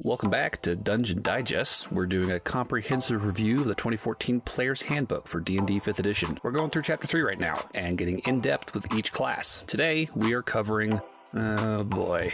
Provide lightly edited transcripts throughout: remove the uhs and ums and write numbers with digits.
Welcome back to Dungeon Digest. We're doing a comprehensive review of the 2014 Player's Handbook for D&D 5th edition. We're going through Chapter 3 right now, and getting in-depth with each class. Today, we are covering... oh boy.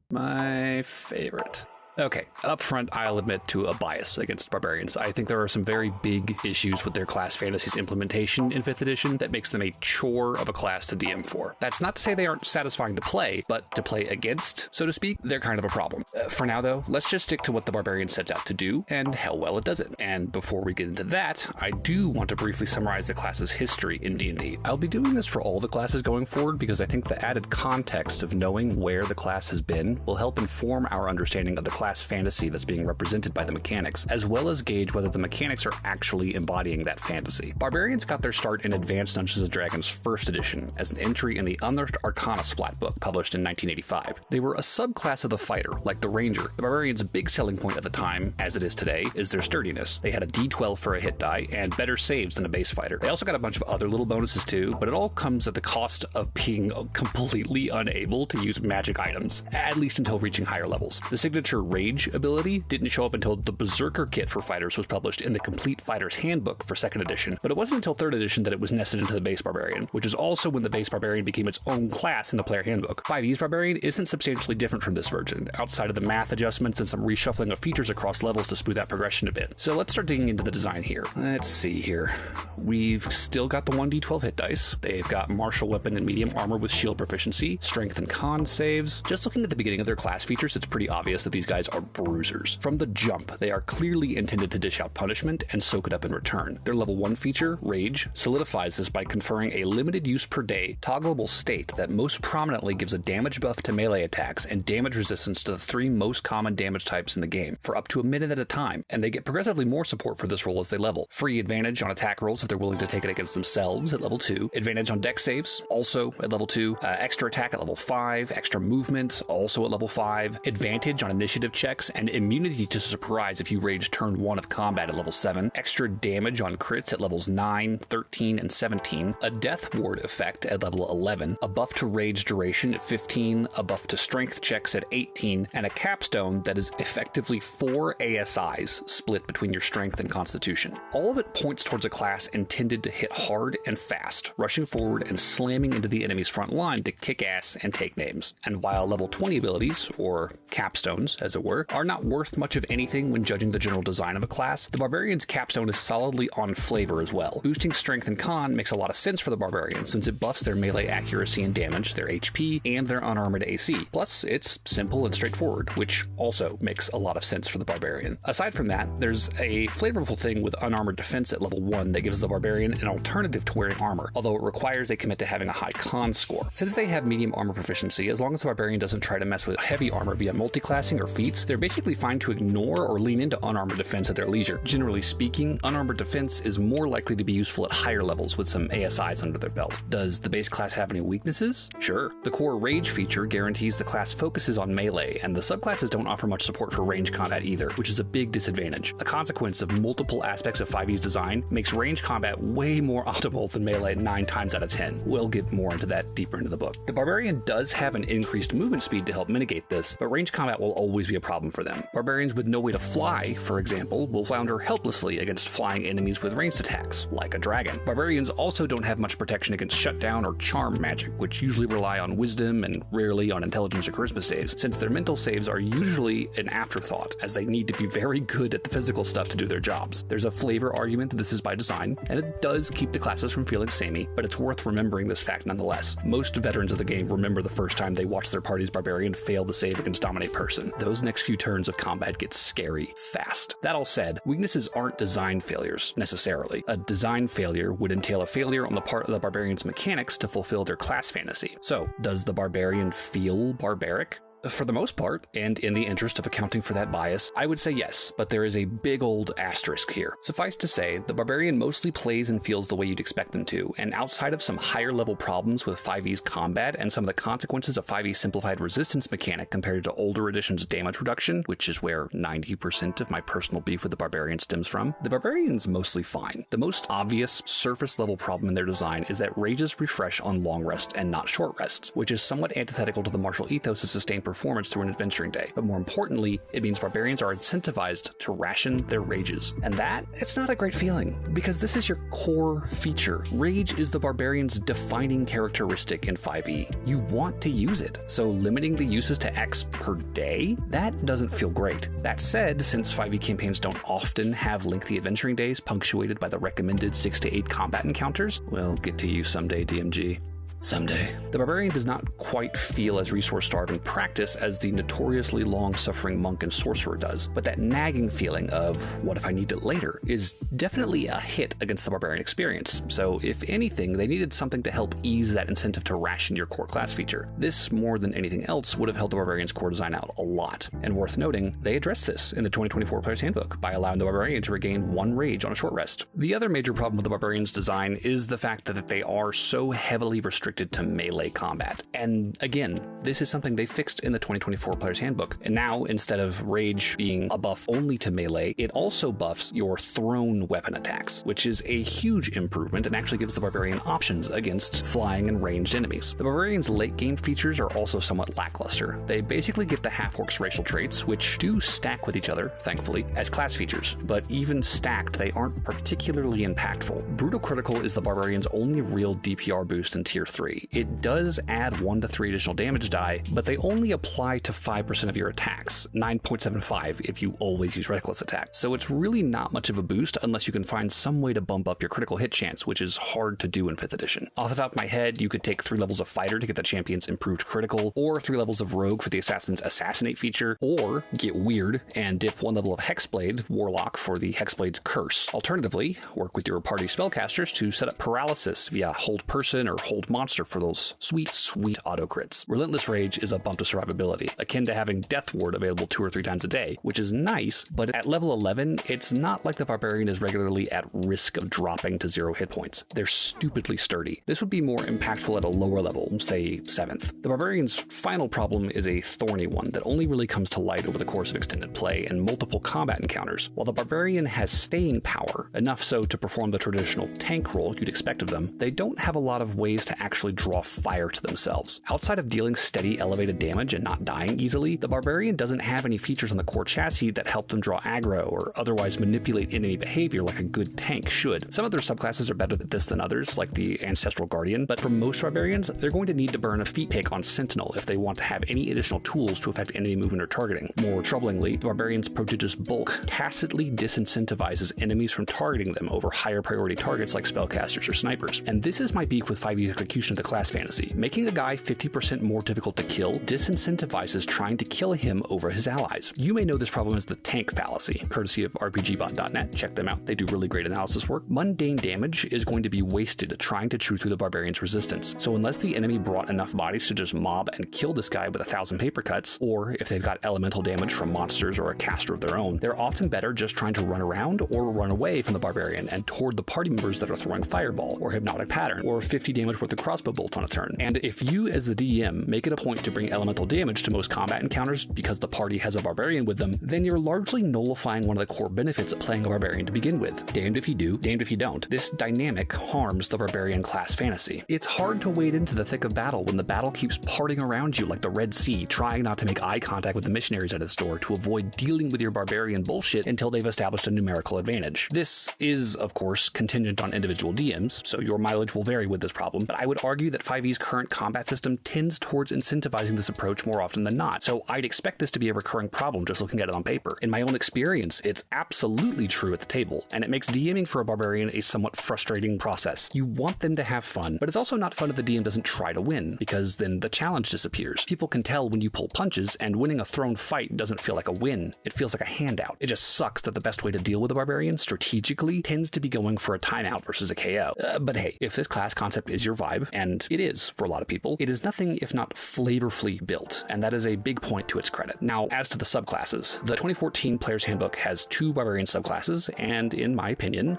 My favorite. Okay, up front, I'll admit to a bias against barbarians. I think there are some very big issues with their class fantasies implementation in 5th edition that makes them a chore of a class to DM for. That's not to say they aren't satisfying to play, but to play against, so to speak, they're kind of a problem. For now, though, let's just stick to what the barbarian sets out to do and how well it does it. And before we get into that, I do want to briefly summarize the class's history in D&D. I'll be doing this for all the classes going forward because I think the added context of knowing where the class has been will help inform our understanding of the class fantasy that's being represented by the mechanics, as well as gauge whether the mechanics are actually embodying that fantasy. Barbarians got their start in Advanced Dungeons & Dragons 1st edition as an entry in the Unearthed Arcana Splat book published in 1985. They were a subclass of the fighter, like the ranger. The barbarian's big selling point at the time, as it is today, is their sturdiness. They had a d12 for a hit die and better saves than a base fighter. They also got a bunch of other little bonuses too, but it all comes at the cost of being completely unable to use magic items, at least until reaching higher levels. The signature Rage ability didn't show up until the Berserker kit for fighters was published in the Complete Fighter's Handbook for 2nd edition, but it wasn't until 3rd edition that it was nested into the base barbarian, which is also when the base barbarian became its own class in the Player Handbook. 5e's barbarian isn't substantially different from this version, outside of the math adjustments and some reshuffling of features across levels to smooth out progression a bit. So let's start digging into the design here. Let's see here. We've still got the 1d12 hit dice. They've got martial weapon and medium armor with shield proficiency, strength and con saves. Just looking at the beginning of their class features, it's pretty obvious that these guys are bruisers. From the jump, they are clearly intended to dish out punishment and soak it up in return. Their level 1 feature, Rage, solidifies this by conferring a limited use per day, toggleable state that most prominently gives a damage buff to melee attacks and damage resistance to the 3 most common damage types in the game, for up to a minute at a time, and they get progressively more support for this role as they level. Free advantage on attack rolls if they're willing to take it against themselves at level 2, advantage on dex saves, also at level 2, extra attack at level 5, extra movement, also at level 5, advantage on initiative checks, and immunity to surprise if you rage turn 1 of combat at level 7, extra damage on crits at levels 9, 13, and 17, a death ward effect at level 11, a buff to rage duration at 15, a buff to strength checks at 18, and a capstone that is effectively 4 ASIs split between your strength and constitution. All of it points towards a class intended to hit hard and fast, rushing forward and slamming into the enemy's front line to kick ass and take names. And while level 20 abilities, or capstones as it were, are not worth much of anything when judging the general design of a class, the Barbarian's capstone is solidly on flavor as well. Boosting strength and con makes a lot of sense for the Barbarian since it buffs their melee accuracy and damage, their HP, and their unarmored AC. Plus, it's simple and straightforward, which also makes a lot of sense for the Barbarian. Aside from that, there's a flavorful thing with unarmored defense at level 1 that gives the Barbarian an alternative to wearing armor, although it requires a commit to having a high con score. Since they have medium armor proficiency, as long as the Barbarian doesn't try to mess with heavy armor via multiclassing or feats, they're basically fine to ignore or lean into unarmored defense at their leisure. Generally speaking, unarmored defense is more likely to be useful at higher levels with some ASIs under their belt. Does the base class have any weaknesses? Sure. The core Rage feature guarantees the class focuses on melee, and the subclasses don't offer much support for range combat either, which is a big disadvantage. A consequence of multiple aspects of 5e's design makes range combat way more optimal than melee 9 times out of 10. We'll get more into that deeper into the book. The Barbarian does have an increased movement speed to help mitigate this, but range combat will always be a problem for them. Barbarians with no way to fly, for example, will flounder helplessly against flying enemies with ranged attacks, like a dragon. Barbarians also don't have much protection against shutdown or charm magic, which usually rely on wisdom and rarely on intelligence or charisma saves, since their mental saves are usually an afterthought, as they need to be very good at the physical stuff to do their jobs. There's a flavor argument that this is by design, and it does keep the classes from feeling samey, but it's worth remembering this fact nonetheless. Most veterans of the game remember the first time they watched their party's Barbarian fail the save against Dominate Person. Those next few turns of combat get scary fast. That all said, weaknesses aren't design failures, necessarily. A design failure would entail a failure on the part of the Barbarian's mechanics to fulfill their class fantasy. So, does the Barbarian feel barbaric? For the most part, and in the interest of accounting for that bias, I would say yes, but there is a big old asterisk here. Suffice to say, the Barbarian mostly plays and feels the way you'd expect them to, and outside of some higher level problems with 5e's combat and some of the consequences of 5e's simplified resistance mechanic compared to older editions' damage reduction, which is where 90% of my personal beef with the Barbarian stems from, the Barbarian's mostly fine. The most obvious surface level problem in their design is that rages refresh on long rests and not short rests, which is somewhat antithetical to the martial ethos of sustained performance through an adventuring day. But more importantly, it means Barbarians are incentivized to ration their rages. And that, it's not a great feeling, because this is your core feature. Rage is the Barbarian's defining characteristic in 5e. You want to use it, so limiting the uses to X per day? That doesn't feel great. That said, since 5e campaigns don't often have lengthy adventuring days punctuated by the recommended 6 to 8 combat encounters, we'll get to you someday, DMG. Someday. The Barbarian does not quite feel as resource-starved in practice as the notoriously long-suffering monk and sorcerer does, but that nagging feeling of, what if I need it later, is definitely a hit against the Barbarian experience. So if anything, they needed something to help ease that incentive to ration your core class feature. This, more than anything else, would have helped the Barbarian's core design out a lot. And worth noting, they addressed this in the 2024 Player's Handbook by allowing the Barbarian to regain 1 rage on a short rest. The other major problem with the Barbarian's design is the fact that they are so heavily restricted to melee combat. And again, this is something they fixed in the 2024 Player's Handbook. And now, instead of rage being a buff only to melee, it also buffs your thrown weapon attacks, which is a huge improvement and actually gives the Barbarian options against flying and ranged enemies. The Barbarian's late game features are also somewhat lackluster. They basically get the half-orcs racial traits, which do stack with each other, thankfully, as class features, but even stacked, they aren't particularly impactful. Brutal Critical is the Barbarian's only real DPR boost in Tier 3. It does add 1 to 3 additional damage die, but they only apply to 5% of your attacks, 9.75 if you always use Reckless Attack. So it's really not much of a boost unless you can find some way to bump up your critical hit chance, which is hard to do in 5th edition. Off the top of my head, you could take 3 levels of Fighter to get the champion's improved critical, or 3 levels of Rogue for the assassin's Assassinate feature, or get weird and dip 1 level of Hexblade, Warlock, for the Hexblade's Curse. Alternatively, work with your party spellcasters to set up Paralysis via Hold Person or Hold Monster for those sweet, sweet auto crits. Relentless Rage is a bump to survivability, akin to having Death Ward available 2 or 3 times a day, which is nice, but at level 11, it's not like the Barbarian is regularly at risk of dropping to 0 hit points. They're stupidly sturdy. This would be more impactful at a lower level, say 7th. The Barbarian's final problem is a thorny one that only really comes to light over the course of extended play and multiple combat encounters. While the Barbarian has staying power, enough so to perform the traditional tank role you'd expect of them, they don't have a lot of ways to actually draw fire to themselves. Outside of dealing steady elevated damage and not dying easily, the Barbarian doesn't have any features on the core chassis that help them draw aggro or otherwise manipulate enemy behavior like a good tank should. Some of their subclasses are better at this than others, like the Ancestral Guardian, but for most Barbarians, they're going to need to burn a feat pick on Sentinel if they want to have any additional tools to affect enemy movement or targeting. More troublingly, the Barbarian's prodigious bulk tacitly disincentivizes enemies from targeting them over higher priority targets like spellcasters or snipers. And this is my beef with 5e's execution of the class fantasy. Making a guy 50% more difficult to kill disincentivizes trying to kill him over his allies. You may know this problem as the tank fallacy, courtesy of RPGbot.net. Check them out. They do really great analysis work. Mundane damage is going to be wasted trying to chew through the Barbarian's resistance. So unless the enemy brought enough bodies to just mob and kill this guy with 1,000 paper cuts, or if they've got elemental damage from monsters or a caster of their own, they're often better just trying to run around or run away from the Barbarian and toward the party members that are throwing Fireball, or Hypnotic Pattern, or 50 damage worth of crossbow bolts on a turn. And if you, as the DM, make it a point to bring elemental damage to most combat encounters because the party has a Barbarian with them, then you're largely nullifying one of the core benefits of playing a Barbarian to begin with. Damned if you do, damned if you don't. This dynamic harms the Barbarian class fantasy. It's hard to wade into the thick of battle when the battle keeps parting around you like the Red Sea, trying not to make eye contact with the missionaries at its door to avoid dealing with your Barbarian bullshit until they've established a numerical advantage. This is, of course, contingent on individual DMs, so your mileage will vary with this problem, but I would argue that 5e's current combat system tends towards incentivizing this approach more often than not, so I'd expect this to be a recurring problem just looking at it on paper. In my own experience, it's absolutely true at the table, and it makes DMing for a Barbarian a somewhat frustrating process. You want them to have fun, but it's also not fun if the DM doesn't try to win, because then the challenge disappears. People can tell when you pull punches, and winning a thrown fight doesn't feel like a win. It feels like a handout. It just sucks that the best way to deal with a Barbarian, strategically, tends to be going for a timeout versus a KO. But hey, if this class concept is your vibe, and it is for a lot of people, it is nothing if not flavorfully built, and that is a big point to its credit. Now, as to the subclasses, the 2014 Player's Handbook has 2 Barbarian subclasses, and in my opinion,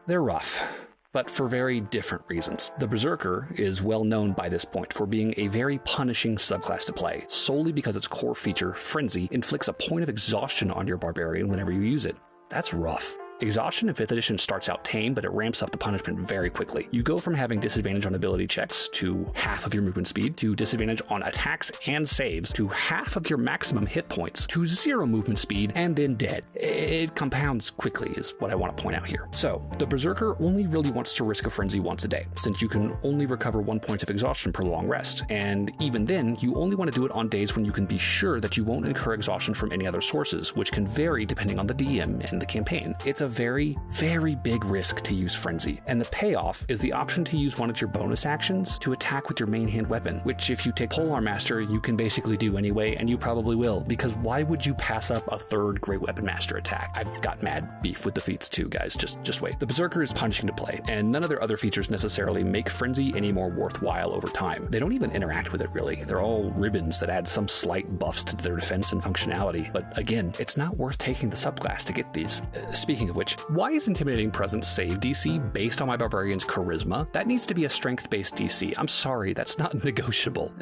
they're rough, but for very different reasons. The Berserker is well known by this point for being a very punishing subclass to play, solely because its core feature, Frenzy, inflicts a point of exhaustion on your Barbarian whenever you use it. That's rough. Exhaustion in 5th edition starts out tame, but it ramps up the punishment very quickly. You go from having disadvantage on ability checks to half of your movement speed, to disadvantage on attacks and saves, to half of your maximum hit points, to 0 movement speed, and then dead. It compounds quickly is what I want to point out here. So, the Berserker only really wants to risk a Frenzy once a day, since you can only recover 1 point of exhaustion per long rest, and even then, you only want to do it on days when you can be sure that you won't incur exhaustion from any other sources, which can vary depending on the DM and the campaign. It's a very, very big risk to use Frenzy, and the payoff is the option to use one of your bonus actions to attack with your main hand weapon, which if you take Polearm Master, you can basically do anyway, and you probably will, because why would you pass up a 3rd Great Weapon Master attack? I've got mad beef with the feats too, guys, just wait. The Berserker is punishing to play, and none of their other features necessarily make Frenzy any more worthwhile over time. They don't even interact with it really. They're all ribbons that add some slight buffs to their defense and functionality, but again, it's not worth taking the subclass to get these. Speaking of which, why is Intimidating Presence save DC based on my Barbarian's Charisma? That needs to be a strength-based DC. I'm sorry, that's not negotiable.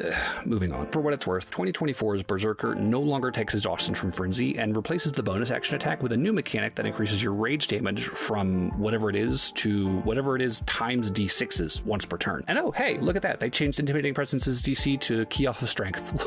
Moving on. For what it's worth, 2024's Berserker no longer takes exhaustion from Frenzy and replaces the bonus action attack with a new mechanic that increases your rage damage from whatever it is to whatever it is times D6s once per turn. And oh, hey, look at that. They changed Intimidating Presence's DC to key off of strength.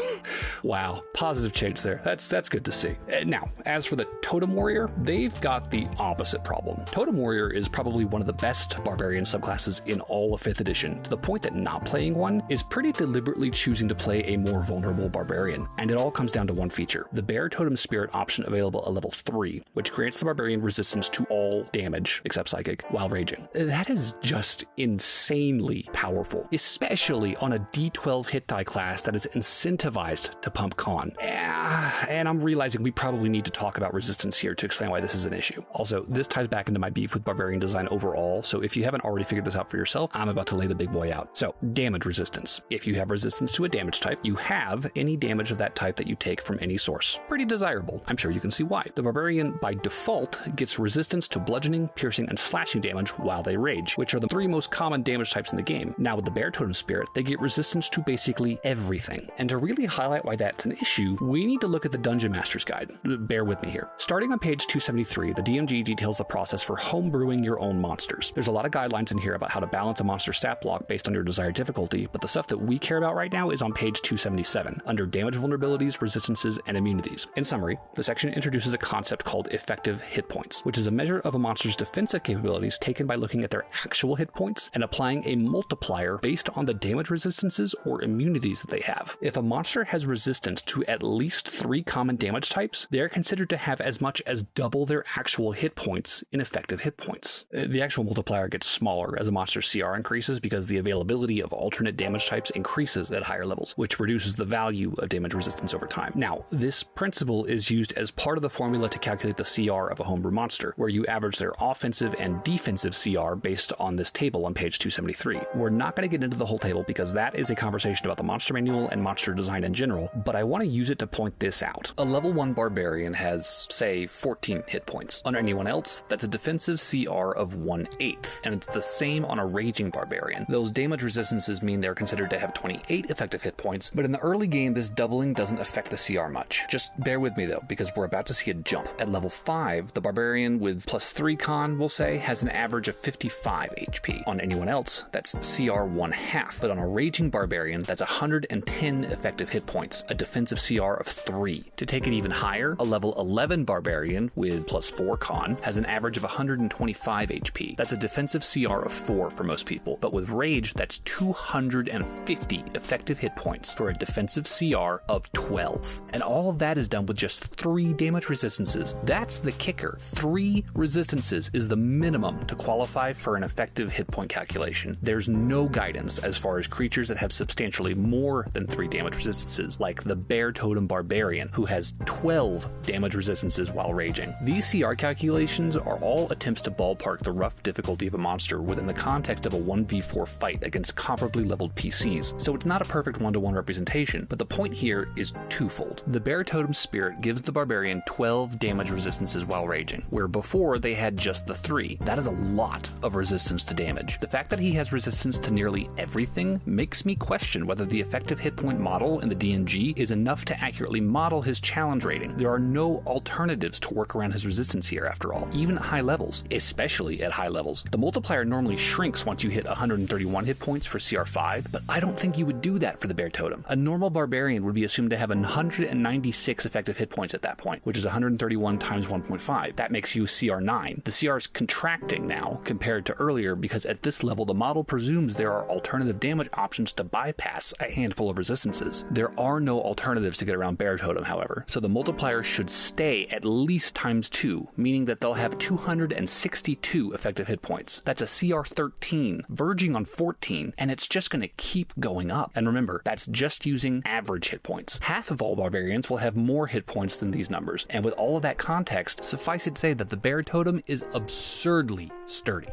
Wow, positive change there. That's good to see. Now, as for the Totem Warrior, they've got the opposite problem. Totem Warrior is probably one of the best Barbarian subclasses in all of 5th edition, to the point that not playing one is pretty deliberately choosing to play a more vulnerable Barbarian, and it all comes down to one feature, the Bear Totem Spirit option available at level 3, which grants the Barbarian resistance to all damage, except Psychic, while raging. That is just insanely powerful, especially on a D12 hit die class that is incentivized to pump con. And I'm realizing we probably need to talk about resistance here to explain why this is an issue. Also, this ties back into my beef with Barbarian design overall, so if you haven't already figured this out for yourself, I'm about to lay the big boy out. So, damage resistance. If you have resistance to a damage type, you have any damage of that type that you take from any source. Pretty desirable. I'm sure you can see why. The Barbarian, by default, gets resistance to bludgeoning, piercing, and slashing damage while they rage, which are the 3 most common damage types in the game. Now, with the Bear Totem Spirit, they get resistance to basically everything. And to really highlight why that's an issue, we need to look at the Dungeon Master's Guide. Bear with me here. Starting on page 273, the DMG details the process for homebrewing your own monsters. There's a lot of guidelines in here about how to balance a monster stat block based on your desired difficulty, but the stuff that we care about right now is on page 277, under damage vulnerabilities, resistances, and immunities. In summary, the section introduces a concept called effective hit points, which is a measure of a monster's defensive capabilities taken by looking at their actual hit points and applying a multiplier based on the damage resistances or immunities that they have. If a monster has resistance to at least 3 common damage types, they are considered to have as much as double their actual hit points in effective hit points. The actual multiplier gets smaller as a monster's CR increases because the availability of alternate damage types increases at higher levels, which reduces the value of damage resistance over time. Now, this principle is used as part of the formula to calculate the CR of a homebrew monster, where you average their offensive and defensive CR based on this table on page 273. We're not going to get into the whole table because that is a conversation about the monster manual and monster design in general, but I want to use it to point this out. A level 1 Barbarian has, say, 14 hit points. On anyone else, that's a defensive CR of 1/8, and it's the same on a Raging Barbarian. Those damage resistances mean they're considered to have 28 effective hit points, but in the early game, this doubling doesn't affect the CR much. Just bear with me though, because we're about to see a jump. At level 5, the Barbarian with +3 con, we'll say, has an average of 55 HP. On anyone else, that's CR 1/2, but on a Raging Barbarian, that's 110 effective hit points, a defensive CR of 3. To take it even higher, a level 11 Barbarian with +4 con has an average of 125 HP. That's a defensive CR of 4 for most people, but with Rage, that's 250 effective hit points for a defensive CR of 12. And all of that is done with just 3 damage resistances. That's the kicker. 3 resistances is the minimum to qualify for an effective hit point calculation. There's no guidance as far as creatures that have substantially more than 3 damage resistances, like the Bear Totem Barbarian, who has 12 damage resistances while raging. These CR calculations calculations are all attempts to ballpark the rough difficulty of a monster within the context of a 1v4 fight against comparably leveled PCs, so it's not a perfect one-to-one representation, but the point here is twofold. The Bear Totem Spirit gives the Barbarian 12 damage resistances while raging, where before they had just the 3. That is a lot of resistance to damage. The fact that he has resistance to nearly everything makes me question whether the effective hit point model in the DNG is enough to accurately model his challenge rating. There are no alternatives to work around his resistance here after all, even at high levels, especially at high levels. The multiplier normally shrinks once you hit 131 hit points for CR5, but I don't think you would do that for the Bear Totem. A normal Barbarian would be assumed to have 196 effective hit points at that point, which is 131 times 1.5. That makes you CR9. The CR is contracting now compared to earlier because at this level the model presumes there are alternative damage options to bypass a handful of resistances. There are no alternatives to get around Bear Totem, however, so the multiplier should stay at least times 2, meaning that they'll have 262 effective hit points. That's a CR13, verging on 14, and it's just going to keep going up. And remember, that's just using average hit points. Half of all Barbarians will have more hit points than these numbers, and with all of that context, suffice it to say that the Bear Totem is absurdly sturdy.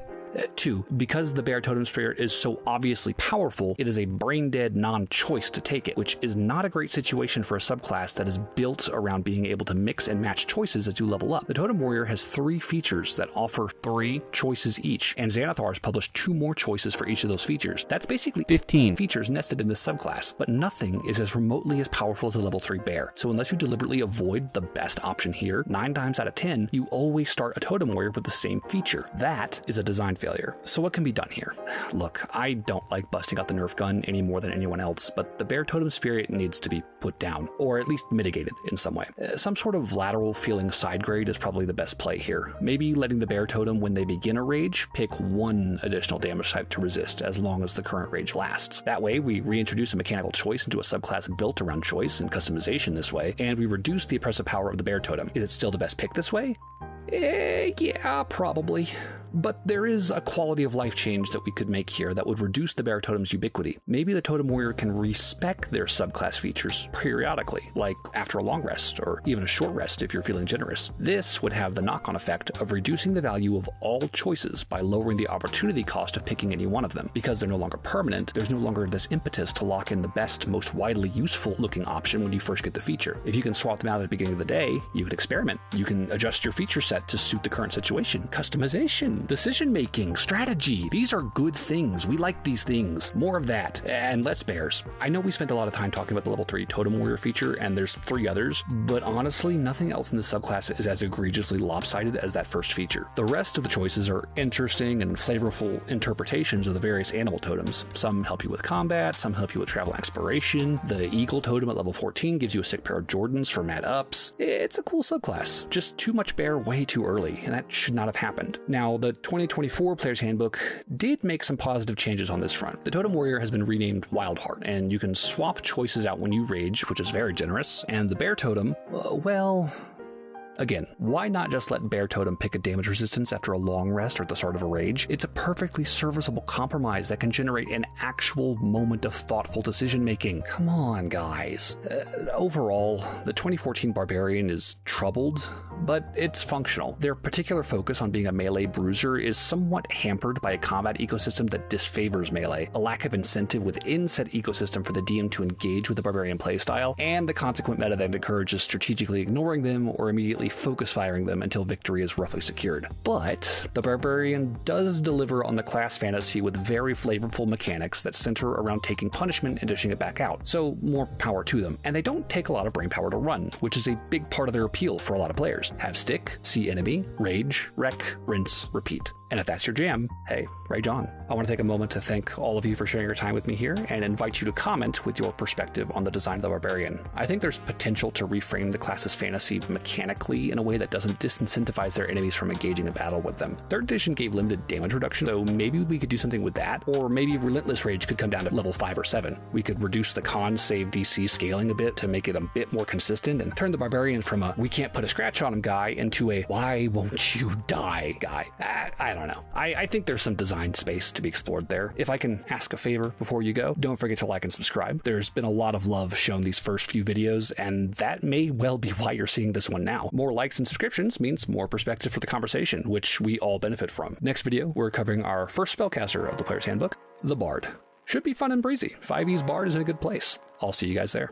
2, because the Bear Totem Spirit is so obviously powerful, it is a brain-dead non-choice to take it, which is not a great situation for a subclass that is built around being able to mix and match choices as you level up. The Totem Warrior has 3 features that offer 3 choices each, and Xanathar has published 2 more choices for each of those features. That's basically 15 features nested in this subclass, but nothing is as remotely as powerful as a level 3 bear. So unless you deliberately avoid the best option here, 9 times out of 10, you always start a Totem Warrior with the same feature. That is a design failure. So what can be done here? Look, I don't like busting out the Nerf gun any more than anyone else, but the Bear Totem Spirit needs to be put down, or at least mitigated in some way. Some sort of lateral feeling side grade is probably the best play here. Maybe letting the Bear Totem, when they begin a rage, pick 1 additional damage type to resist as long as the current rage lasts. That way, we reintroduce a mechanical choice into a subclass built around choice and customization this way, and we reduce the oppressive power of the Bear Totem. Is it still the best pick this way? Yeah, probably. But there is a quality of life change that we could make here that would reduce the Bear Totem's ubiquity. Maybe the Totem Warrior can respec their subclass features periodically, like after a long rest, or even a short rest if you're feeling generous. This would have the knock-on effect of reducing the value of all choices by lowering the opportunity cost of picking any one of them. Because they're no longer permanent, there's no longer this impetus to lock in the best, most widely useful looking option when you first get the feature. If you can swap them out at the beginning of the day, you could experiment. You can adjust your feature set to suit the current situation. Customization, decision-making, strategy. These are good things. We like these things. More of that, and less bears. I know we spent a lot of time talking about the level 3 Totem Warrior feature, and there's 3 others, but honestly, nothing else in this subclass is as egregiously lopsided as that first feature. The rest of the choices are interesting and flavorful interpretations of the various animal totems. Some help you with combat, some help you with travel and exploration. The Eagle Totem at level 14 gives you a sick pair of Jordans for mad ups. It's a cool subclass. Just too much bear way too early, and that should not have happened. Now, the 2024 Player's Handbook did make some positive changes on this front. The Totem Warrior has been renamed Wildheart, and you can swap choices out when you rage, which is very generous, and the Bear Totem, well... Again, why not just let Bear Totem pick a damage resistance after a long rest or at the start of a rage? It's a perfectly serviceable compromise that can generate an actual moment of thoughtful decision-making. Come on, guys. Overall, the 2014 Barbarian is troubled, but it's functional. Their particular focus on being a melee bruiser is somewhat hampered by a combat ecosystem that disfavors melee, a lack of incentive within said ecosystem for the DM to engage with the Barbarian playstyle, and the consequent meta that encourages strategically ignoring them or immediately focus firing them until victory is roughly secured. But the Barbarian does deliver on the class fantasy with very flavorful mechanics that center around taking punishment and dishing it back out, so more power to them. And they don't take a lot of brain power to run, which is a big part of their appeal for a lot of players. Have stick, see enemy, rage, wreck, rinse, repeat. And if that's your jam, hey, rage on. I want to take a moment to thank all of you for sharing your time with me here and invite you to comment with your perspective on the design of the Barbarian. I think there's potential to reframe the class's fantasy mechanically in a way that doesn't disincentivize their enemies from engaging in battle with them. 3rd edition gave limited damage reduction, so maybe we could do something with that, or maybe Relentless Rage could come down to level 5 or 7. We could reduce the con save DC scaling a bit to make it a bit more consistent and turn the Barbarian from a we can't put a scratch on him guy into a why won't you die guy. I don't know. I think there's some design space to be explored there. If I can ask a favor before you go, don't forget to like and subscribe. There's been a lot of love shown these first few videos, and that may well be why you're seeing this one now. More More likes and subscriptions means more perspective for the conversation, which we all benefit from. Next video, we're covering our first spellcaster of the Player's Handbook, the Bard. Should be fun and breezy. 5e's Bard is in a good place. I'll see you guys there.